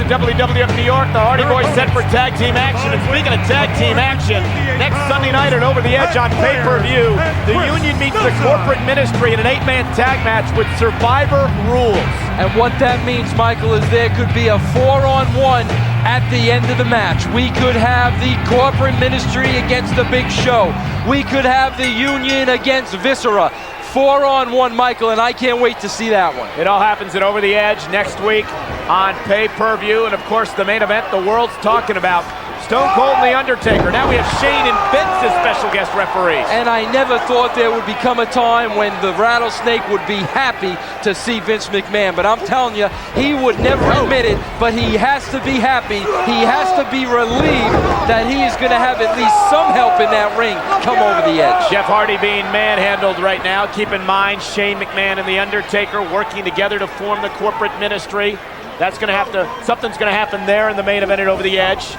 WWF New York, the Hardy Boys set for tag team action. And speaking of tag team action, next Sunday night at Over the Edge on pay-per-view, the Union meets the Corporate Ministry in an 8-man tag match with Survivor rules. And what that means, Michael, is there could be a 4-on-1 at the end of the match. We could have the Corporate Ministry against the Big Show. We could have the Union against Viscera. 4-on-1, Michael, and I can't wait to see that one. It all happens at Over the Edge next week on pay-per-view, and of course the main event the world's talking about, Stone Cold and The Undertaker. Now we have Shane and Vince as special guest referees. And I never thought there would become a time when the Rattlesnake would be happy to see Vince McMahon, but I'm telling you, he would never admit it, but he has to be happy. He has to be relieved that he is going to have at least some help in that ring come over the edge. Jeff Hardy being manhandled right now. Keep in mind, Shane McMahon and The Undertaker working together to form the Corporate Ministry. That's going to have to, something's going to happen there in the main event at Over the Edge.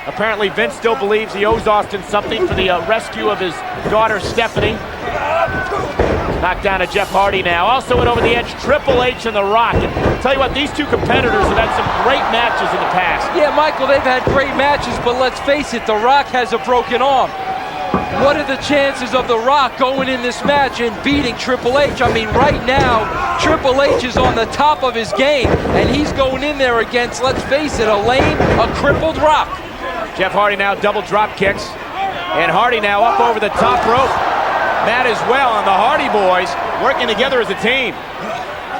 Apparently Vince still believes he owes Austin something for the rescue of his daughter Stephanie. Knocked down to Jeff Hardy now. Also at Over the Edge, Triple H and The Rock. And tell you what, these two competitors have had some great matches in the past. Yeah, Michael, they've had great matches, but let's face it, The Rock has a broken arm. What are the chances of The Rock going in this match and beating Triple H? I mean, right now, Triple H is on the top of his game, and he's going in there against, let's face it, a lame, a crippled Rock. Jeff Hardy now double drop kicks, and Hardy now up over the top rope. Matt as well, and the Hardy Boys working together as a team.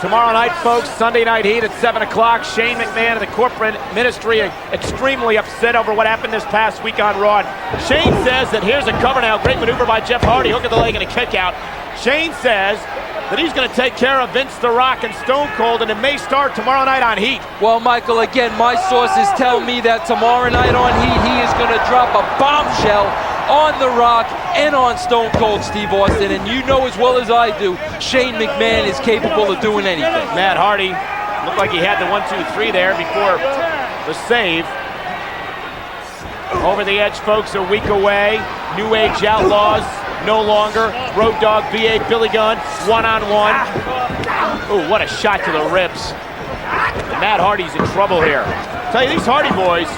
Tomorrow night, folks, Sunday Night Heat at 7 o'clock. Shane McMahon and the Corporate Ministry extremely upset over what happened this past week on Raw. Shane says that here's a cover now. Great maneuver by Jeff Hardy. Hook of the leg and a kick out. Shane says that he's going to take care of Vince The Rock and Stone Cold, and it may start tomorrow night on Heat. Well, Michael, again, my sources tell me that tomorrow night on Heat, he is going to drop a bombshell on The Rock and on Stone Cold Steve Austin, and you know as well as I do, Shane McMahon is capable of doing anything. Matt Hardy looked like he had the 1-2-3 there before the save. Over the Edge, folks, a week away. New Age Outlaws, no longer. Road Dogg, B.A. Billy Gunn, one-on-one. Ooh, what a shot to the ribs. Matt Hardy's in trouble here. Tell you, these Hardy Boys,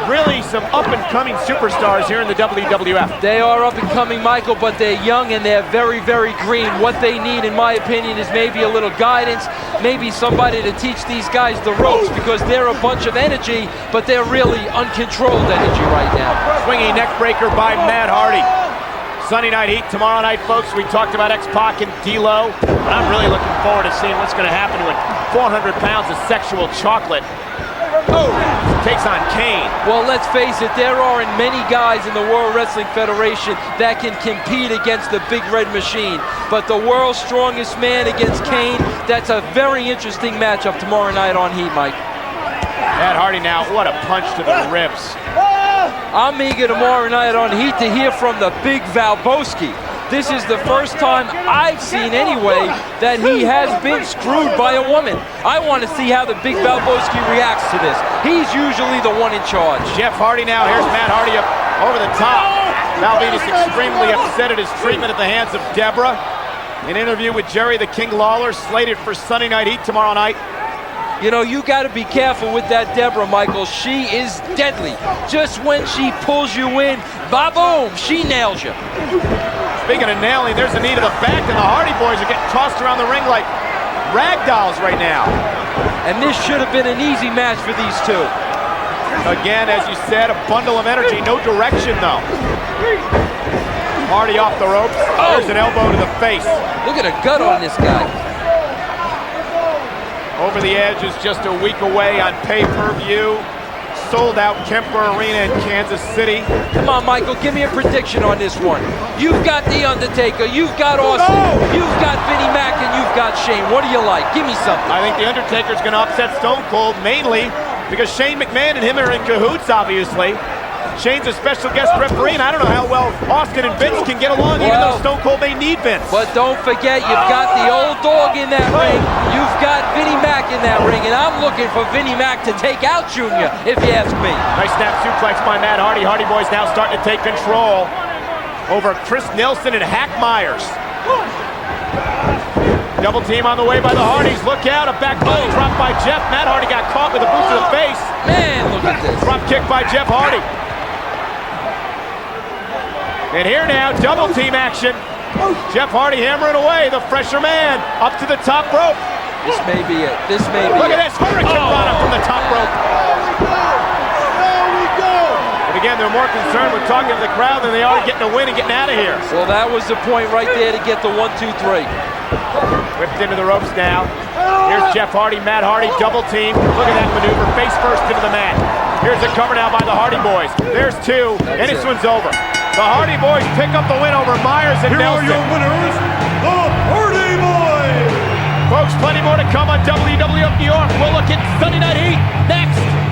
really some up-and-coming superstars here in the WWF. They are up-and-coming, Michael, but they're young and they're very, very green. What they need, in my opinion, is maybe a little guidance, maybe somebody to teach these guys the ropes, because they're a bunch of energy, but they're really uncontrolled energy right now. Swinging neck breaker by Matt Hardy. Sunday Night Heat tomorrow night, folks. We talked about X-Pac and D-Lo, and I'm really looking forward to seeing what's going to happen when 400 pounds of sexual chocolate takes on Kane. Well, let's face it, there aren't many guys in the World Wrestling Federation that can compete against the Big Red Machine. But the world's strongest man against Kane, that's a very interesting matchup tomorrow night on Heat, Mike. Matt Hardy now, what a punch to the ribs. I'm eager tomorrow night on Heat to hear from the Big Valboski. This is the first time I've seen, anyway, that he has been screwed by a woman. I want to see how the Big Valboski reacts to this. He's usually the one in charge. Jeff Hardy now, here's Matt Hardy up over the top. Valvinus extremely upset at his treatment at the hands of Deborah. An interview with Jerry the King Lawler slated for Sunday Night Heat tomorrow night. You know, you got to be careful with that Deborah, Michael. She is deadly. Just when she pulls you in, ba-boom, she nails you. Speaking of nailing, there's a knee to the back, and the Hardy Boys are getting tossed around the ring like rag dolls right now. And this should have been an easy match for these two. Again, as you said, a bundle of energy, no direction though. Hardy off the ropes. Oh. There's an elbow to the face. Look at a gut on this guy. Over the Edge is just a week away on pay-per-view. Sold out Kemper Arena in Kansas City. Come on, Michael, give me a prediction on this one. You've got The Undertaker, you've got Austin, you've got Vinnie Mac, and you've got Shane. What do you like? Give me something. I think The Undertaker's going to upset Stone Cold, mainly because Shane McMahon and him are in cahoots, obviously. Shane's a special guest referee, and I don't know how well Austin and Vince can get along, even though Stone Cold may need Vince. But don't forget, you've got the old dog in that ring. You've got Vinnie Mac in that ring, and I'm looking for Vinnie Mac to take out Junior, if you ask me. Nice snap suplex by Matt Hardy. Hardy Boys now starting to take control over Chris Nelson and Hack Myers. Double team on the way by the Hardys. Look out, a back body drop by Jeff. Matt Hardy got caught with a boot by Jeff Hardy. And here now, double team action. Jeff Hardy hammering away, the fresher man, up to the top rope. This may be it. This may be Look it. at this, Hurricane Rana from the top rope. But again, they're more concerned with talking to the crowd than they are getting a win and getting out of here. Well, that was the point right there to get the 1, 2, 3. Whipped into the ropes now. Here's Jeff Hardy, Matt Hardy, double team. Look at that maneuver, face first into the mat. Here's a cover now by the Hardy Boys. There's two, and this one's over. The Hardy Boys pick up the win over Myers and Nelson. Here are your winners, the Hardy Boys! Folks, plenty more to come on WWF New York. We'll look at Sunday Night Heat next.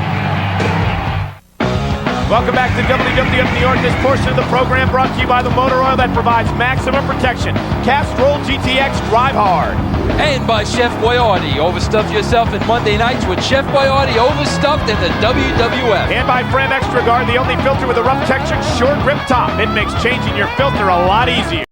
Welcome back to WWF New York. This portion of the program brought to you by the motor oil that provides maximum protection. Castrol GTX Drive Hard. And by Chef Boyardee. Overstuff yourself in Monday nights with Chef Boyardee overstuffed in the WWF. And by Fram Extra Guard, the only filter with a rough textured, short grip top. It makes changing your filter a lot easier.